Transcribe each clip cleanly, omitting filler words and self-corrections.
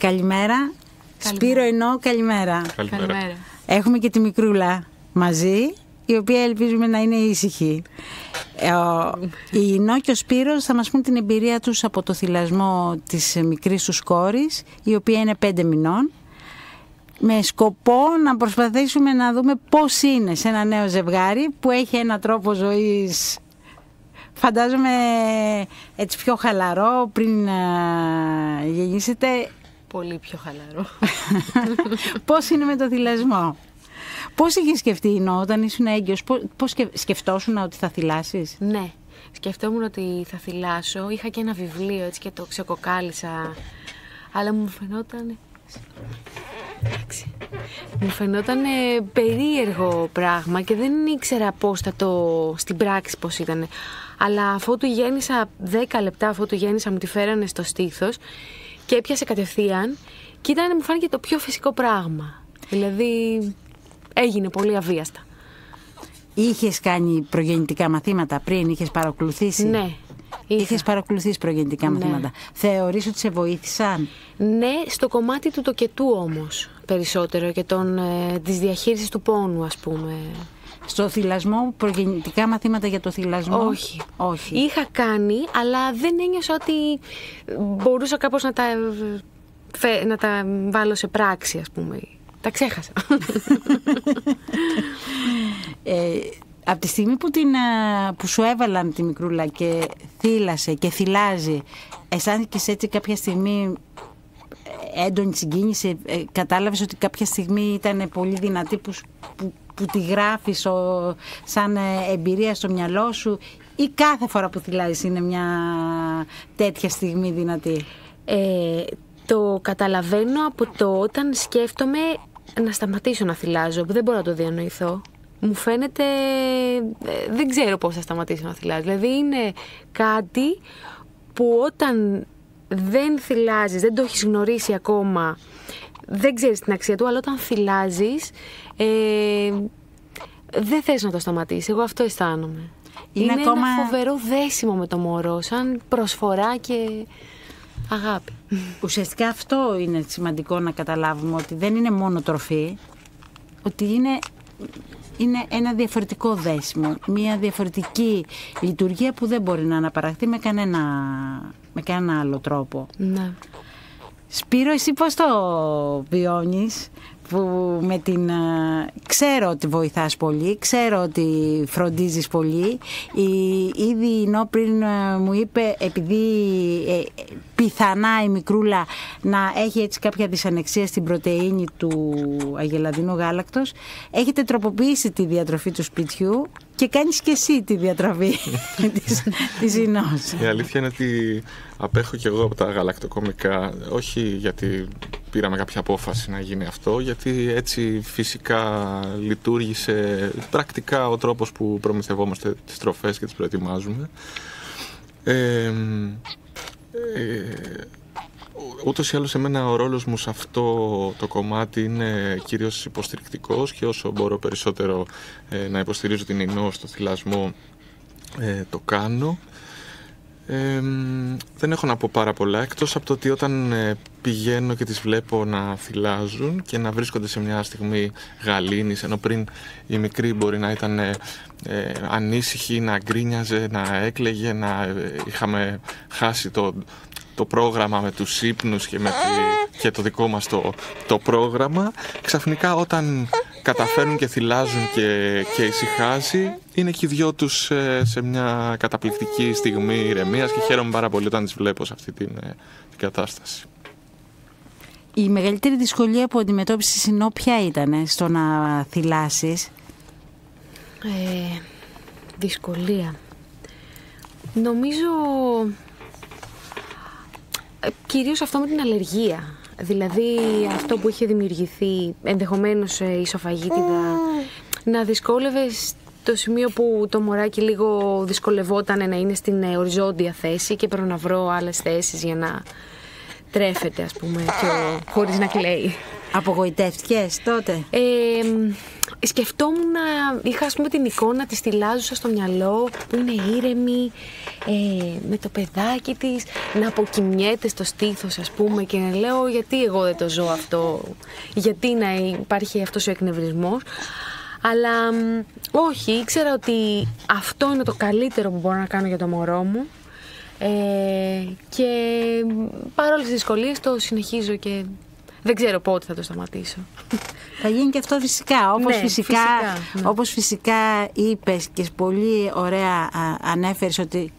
Καλημέρα. Σπύρο Ινώ, καλημέρα. Καλημέρα. Έχουμε και τη Μικρούλα μαζί, η οποία ελπίζουμε να είναι ήσυχη. Η Ινώ και ο Σπύρος θα μας πούν την εμπειρία τους από το θυλασμό της μικρής τους κόρης, η οποία είναι 5 μηνών, με σκοπό να προσπαθήσουμε να δούμε πώς είναι σε ένα νέο ζευγάρι που έχει ένα τρόπο ζωής, φαντάζομαι έτσι πιο χαλαρό πριν γεννήσετε. Πολύ πιο χαλαρό. Πώς είναι με το θυλασμό? Πώς είχες σκεφτεί, Ινώ, όταν ήσουν έγκυος, πώς σκεφτόσουν ότι θα θυλάσεις? Ναι, σκεφτόμουν ότι θα θυλάσω. Είχα και ένα βιβλίο έτσι και το ξεκοκάλισα, αλλά μου φαινόταν... Εντάξει. Μου φαινόταν περίεργο πράγμα και δεν ήξερα πώς θα στην πράξη πώς ήταν. Αλλά αφού του γέννησα, 10 λεπτά αφού του γέννησα, μου τη φέρανε στο στήθος και έπιασε κατευθείαν και μου φάνηκε το πιο φυσικό πράγμα. Δηλαδή έγινε πολύ αβίαστα. Είχες κάνει προγεννητικά μαθήματα πριν, είχες παρακολουθήσει? Ναι. Είχες παρακολουθήσει προγεννητικά μαθήματα. Θεωρείς ότι σε βοήθησαν? Ναι, στο κομμάτι του τοκετού όμως περισσότερο και της διαχείρισης του πόνου, ας πούμε. Στο θυλασμό, προγεννητικά μαθήματα για το θυλασμό? Όχι. Είχα κάνει, αλλά δεν ένιωσα ότι μπορούσα κάπως να τα βάλω σε πράξη, ας πούμε. Τα ξέχασα. Από τη στιγμή που σου έβαλαν τη Μικρούλα και θύλασε και θυλάζει, αισθάνθηκες έτσι κάποια στιγμή έντονη συγκίνηση? Κατάλαβες ότι κάποια στιγμή ήταν πολύ δυνατή που τη γράφεις σαν εμπειρία στο μυαλό σου, ή κάθε φορά που θυλάζεις είναι μια τέτοια στιγμή δυνατή? Το καταλαβαίνω από το όταν σκέφτομαι να σταματήσω να θυλάζω. Δεν μπορώ να το διανοηθώ. Μου φαίνεται... δεν ξέρω πώς θα σταματήσω να θυλάζω. Δηλαδή είναι κάτι που όταν δεν θυλάζεις, δεν το έχεις γνωρίσει ακόμα, δεν ξέρεις την αξία του, αλλά όταν θυλάζεις δεν θες να το σταματήσεις. Εγώ αυτό αισθάνομαι. Είναι ένα φοβερό δέσιμο με το μωρό, σαν προσφορά και αγάπη. Ουσιαστικά αυτό είναι σημαντικό να καταλάβουμε, ότι δεν είναι μόνο τροφή, ότι είναι ένα διαφορετικό δέσιμο, μια διαφορετική λειτουργία που δεν μπορεί να αναπαραχθεί με κανένα άλλο τρόπο. Ναι. Σπύρο, εσύ πώς το βιώνεις, που ξέρω ότι βοηθάς πολύ, ξέρω ότι φροντίζεις πολύ. Ήδη η Ινώ πριν μου είπε, επειδή πιθανά η Μικρούλα να έχει έτσι κάποια δυσανεξία στην πρωτεΐνη του αγελαδινού γάλακτος, έχετε τροποποιήσει τη διατροφή του σπιτιού και κάνεις και εσύ τη διατροφή της Ινώς. Η αλήθεια είναι ότι απέχω κι εγώ από τα γαλακτοκομικά, όχι γιατί πήραμε κάποια απόφαση να γίνει αυτό, γιατί έτσι φυσικά λειτουργήσε πρακτικά ο τρόπος που προμηθευόμαστε τις τροφές και τις προετοιμάζουμε. Ούτως ή άλλως εμένα ο ρόλος μου σε αυτό το κομμάτι είναι κυρίως υποστηρικτικός και όσο μπορώ περισσότερο να υποστηρίζω την Ινώ στο θυλασμό το κάνω. Δεν έχω να πω πάρα πολλά, εκτός από το ότι όταν πηγαίνω και τις βλέπω να θυλάζουν και να βρίσκονται σε μια στιγμή γαλήνης, ενώ πριν η μικρή μπορεί να ήταν ανήσυχη, να γκρίνιαζε, να έκλαιγε, να είχαμε χάσει το πρόγραμμα με τους ύπνους και το δικό μας το πρόγραμμα, ξαφνικά όταν καταφέρουν και θυλάζουν και ησυχάζει, είναι και οι δυο τους σε μια καταπληκτική στιγμή ηρεμίας και χαίρομαι πάρα πολύ όταν τις βλέπω σε αυτή την κατάσταση. Η μεγαλύτερη δυσκολία που αντιμετώπισες, Ινώ, ποια ήταν στο να θυλάσεις? Δυσκολία. Νομίζω κυρίως αυτό με την αλλεργία. Δηλαδή αυτό που είχε δημιουργηθεί, ενδεχομένως η ισοφαγίτιδα, να δυσκόλευε το σημείο που το μωράκι λίγο δυσκολευόταν να είναι στην οριζόντια θέση και πρέπει να βρω άλλες θέσεις για να τρέφεται, ας πούμε, χωρίς να κλαίει. Απογοητεύτηκες τότε? σκεφτόμουν είχα ας πούμε την εικόνα της θηλάζουσα στο μυαλό που είναι ήρεμη, με το παιδάκι της, να αποκοιμιέται στο στήθος ας πούμε και να λέω γιατί εγώ δεν το ζω αυτό, γιατί να υπάρχει αυτός ο εκνευρισμός. Αλλά όχι, ήξερα ότι αυτό είναι το καλύτερο που μπορώ να κάνω για το μωρό μου και παρόλες τις δυσκολίες το συνεχίζω και δεν ξέρω πότε θα το σταματήσω. Θα γίνει και αυτό φυσικά, όπως, ναι. Όπως φυσικά είπες και πολύ ωραία ανέφερες ότι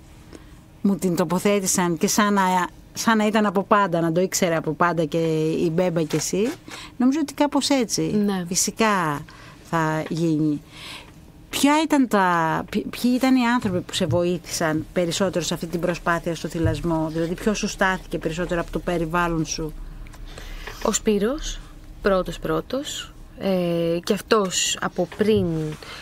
μου την τοποθέτησαν και σαν να ήταν από πάντα, να το ήξερε από πάντα και η Μπέμπα και εσύ. Νομίζω ότι κάπως έτσι φυσικά θα γίνει. Ποιοι ήταν οι άνθρωποι που σε βοήθησαν περισσότερο σε αυτή την προσπάθεια στο θυλασμό, δηλαδή ποιος σου στάθηκε περισσότερο από το περιβάλλον σου? Ο Σπύρος, πρώτος, και αυτός από πριν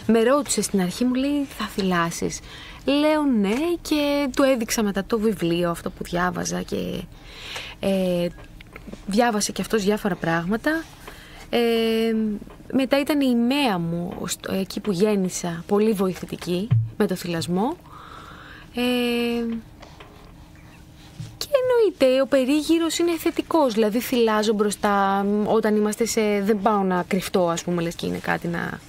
με ρώτησε στην αρχή, μου λέει θα θυλάσεις? Λέω ναι και του έδειξα μετά το βιβλίο αυτό που διάβαζα και διάβασε και αυτός διάφορα πράγματα. Μετά ήταν η μέα μου εκεί που γέννησα, πολύ βοηθητική με το θυλασμό. Και εννοείται ο περίγυρος είναι θετικός, δηλαδή θυλάζω μπροστά όταν είμαστε δεν πάω να κρυφτώ ας πούμε, λες και είναι κάτι να...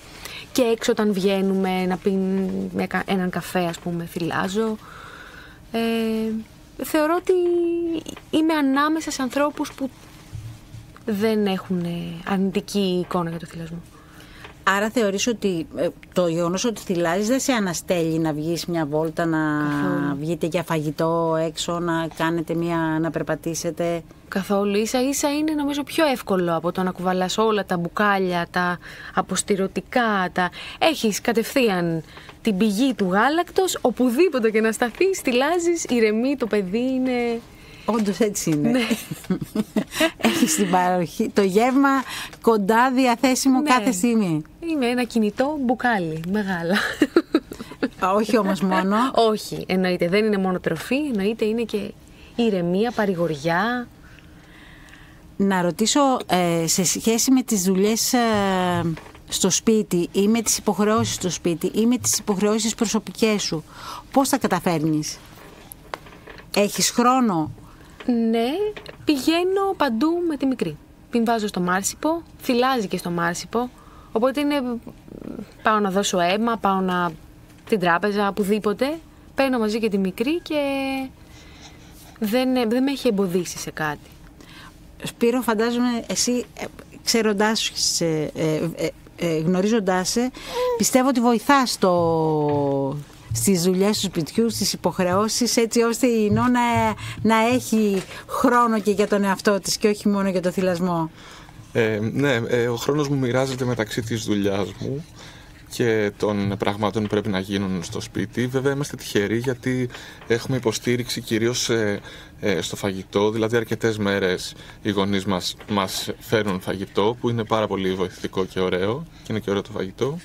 Και έξω όταν βγαίνουμε να πίνουμε έναν καφέ ας πούμε, θυλάζω. Θεωρώ ότι είμαι ανάμεσα σε ανθρώπους που δεν έχουν αρνητική εικόνα για το θυλασμό. Άρα θεωρείς ότι το γεγονός ότι θυλάζεις δεν σε αναστέλει να βγεις μια βόλτα, να βγείτε για φαγητό έξω, να κάνετε να περπατήσετε? Καθόλου. Ίσα-ίσα είναι νομίζω πιο εύκολο από το να κουβαλάς όλα τα μπουκάλια, τα αποστηρωτικά, έχεις κατευθείαν την πηγή του γάλακτος, οπουδήποτε και να σταθείς, θυλάζεις, ηρεμεί, το παιδί είναι... Όντως έτσι είναι. Ναι. Έχεις την παροχή, το γεύμα κοντά, διαθέσιμο κάθε στιγμή. Είμαι ένα κινητό μπουκάλι, μεγάλα. Όχι όμως μόνο. Όχι, εννοείται. Δεν είναι μόνο τροφή, εννοείται είναι και ηρεμία, παρηγοριά. Να ρωτήσω, σε σχέση με τις δουλειές στο σπίτι ή με τις υποχρεώσεις στο σπίτι ή με τις υποχρεώσεις προσωπικές σου, πώς τα καταφέρνεις? Έχεις χρόνο? Ναι, πηγαίνω παντού με τη μικρή. Την βάζω στο μάρσιπο, θυλάζει και στο μάρσιπο. Οπότε πάω να δώσω αίμα, πάω την τράπεζα, οπουδήποτε. Παίρνω μαζί και τη μικρή και δεν με έχει εμποδίσει σε κάτι. Σπύρο, φαντάζομαι εσύ ξέροντάς, γνωρίζοντάς σε, πιστεύω ότι βοηθάς στις δουλειές του σπιτιού, στις υποχρεώσεις, έτσι ώστε η Ινώ να έχει χρόνο και για τον εαυτό της και όχι μόνο για το θυλασμό. Ναι, ο χρόνος μου μοιράζεται μεταξύ της δουλειάς μου και των πραγμάτων που πρέπει να γίνουν στο σπίτι. Βέβαια είμαστε τυχεροί γιατί έχουμε υποστήριξη κυρίως στο φαγητό, δηλαδή αρκετές μέρες οι γονείς μας φέρνουν φαγητό που είναι πάρα πολύ βοηθητικό και ωραίο και είναι και ωραίο το φαγητό.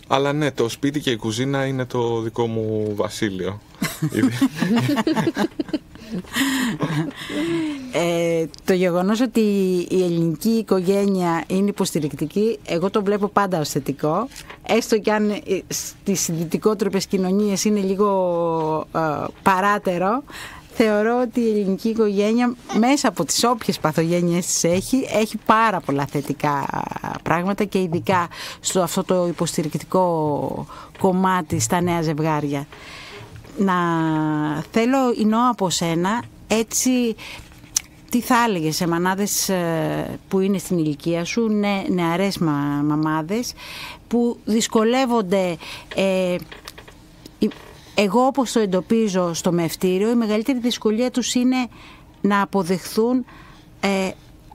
Αλλά ναι, το σπίτι και η κουζίνα είναι το δικό μου βασίλειο. Το γεγονός ότι η ελληνική οικογένεια είναι υποστηρικτική, εγώ το βλέπω πάντα ως θετικό, έστω και αν στις δυτικότροπες κοινωνίες είναι λίγο παράτερο. Θεωρώ ότι η ελληνική οικογένεια μέσα από τις όποιες παθογένειες της έχει πάρα πολλά θετικά πράγματα και ειδικά στο αυτό το υποστηρικτικό κομμάτι στα νέα ζευγάρια. Να θέλω, Ινώ, από σένα, έτσι, τι θα έλεγες σε μανάδες που είναι στην ηλικία σου, νεαρές μαμάδες που δυσκολεύονται. Εγώ όπως το εντοπίζω στο μευτήριο, η μεγαλύτερη δυσκολία τους είναι να αποδεχθούν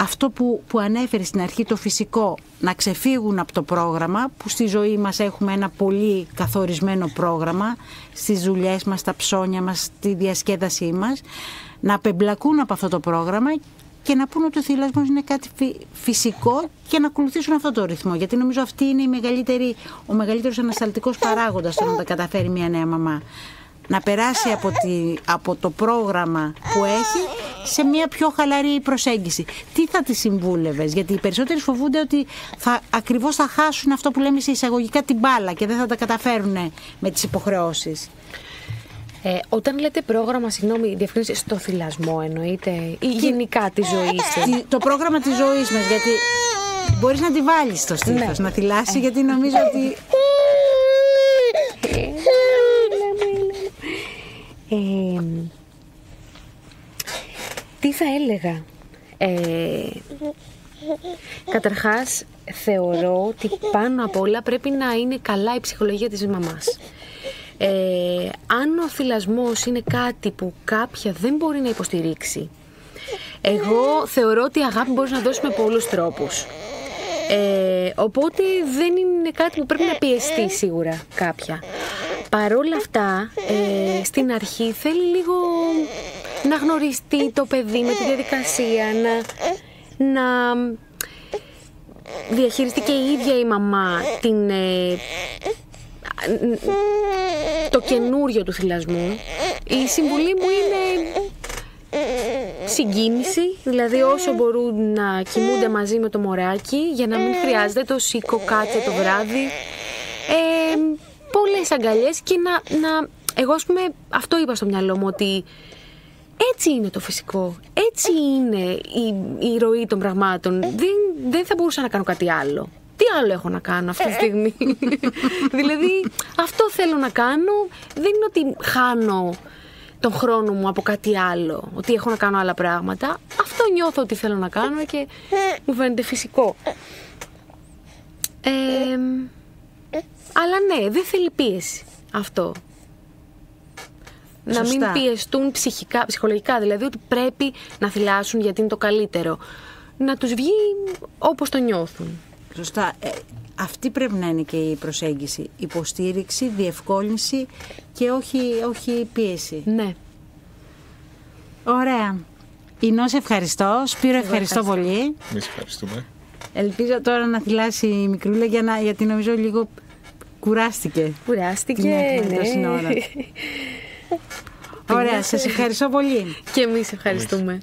αυτό που ανέφερε στην αρχή, το φυσικό, να ξεφύγουν από το πρόγραμμα, που στη ζωή μας έχουμε ένα πολύ καθορισμένο πρόγραμμα, στις δουλειές μας, στα ψώνια μας, στη διασκέδασή μας, να απεμπλακούν από αυτό το πρόγραμμα και να πούν ότι ο θυλασμός είναι κάτι φυσικό και να ακολουθήσουν αυτό το ρυθμό. Γιατί νομίζω αυτή είναι ο μεγαλύτερος ανασταλτικός παράγοντας στο να τα καταφέρει μια νέα μαμά. Να περάσει από το πρόγραμμα που έχει σε μια πιο χαλαρή προσέγγιση. Τι θα τη συμβούλευες? Γιατί οι περισσότεροι φοβούνται ότι ακριβώς θα χάσουν αυτό που λέμε σε εισαγωγικά την μπάλα και δεν θα τα καταφέρουν με τις υποχρεώσεις. Όταν λέτε πρόγραμμα, συγγνώμη, διευκρίνηση, στο θυλασμό εννοείται ή γενικά τη ζωή? Το πρόγραμμα της ζωής μας, γιατί μπορείς να τη βάλεις στο στήθος, να θυλάσει, γιατί νομίζω ότι... Τι θα έλεγα? Καταρχάς, θεωρώ ότι πάνω απ' όλα πρέπει να είναι καλά η ψυχολογία της μαμάς. Αν ο θυλασμός είναι κάτι που κάποια δεν μπορεί να υποστηρίξει, εγώ θεωρώ ότι η αγάπη μπορείς να δώσεις με πολλούς τρόπους. Οπότε δεν είναι κάτι που πρέπει να πιεστεί σίγουρα κάποια. Παρόλα αυτά, στην αρχή θέλει λίγο να γνωριστεί το παιδί με τη διαδικασία, να διαχειριστεί και η ίδια η μαμά το καινούριο του θυλασμού. Η συμβουλή μου είναι συγκίνηση, δηλαδή όσο μπορούν να κοιμούνται μαζί με το μωράκι για να μην χρειάζεται το σήκω κάτσε το βράδυ, πολλές αγκαλιές και εγώ ας πούμε αυτό είπα στο μυαλό μου, ότι έτσι είναι το φυσικό, έτσι είναι η ροή των πραγμάτων, δεν θα μπορούσα να κάνω κάτι άλλο. Τι άλλο έχω να κάνω αυτή τη στιγμή? Δηλαδή αυτό θέλω να κάνω, δεν είναι ότι χάνω τον χρόνο μου από κάτι άλλο, ότι έχω να κάνω άλλα πράγματα. Αυτό νιώθω ότι θέλω να κάνω και μου φαίνεται φυσικό. Αλλά ναι, δεν θέλει πίεση αυτό. Σωστά. Να μην πιεστούν ψυχολογικά, δηλαδή ότι πρέπει να θυλάσουν γιατί είναι το καλύτερο. Να τους βγει όπως το νιώθουν. Σωστά. Αυτή πρέπει να είναι και η προσέγγιση. Υποστήριξη, διευκόλυνση και όχι πίεση. Ναι. Ωραία. Ινώ, σε ευχαριστώ. Σπύρο, ευχαριστώ πολύ. Εμείς ευχαριστούμε. Ελπίζω τώρα να θυλάσει η μικρούλα γιατί νομίζω λίγο κουράστηκε. Ναι. Ωραία, σας ευχαριστώ πολύ. Και εμείς ευχαριστούμε.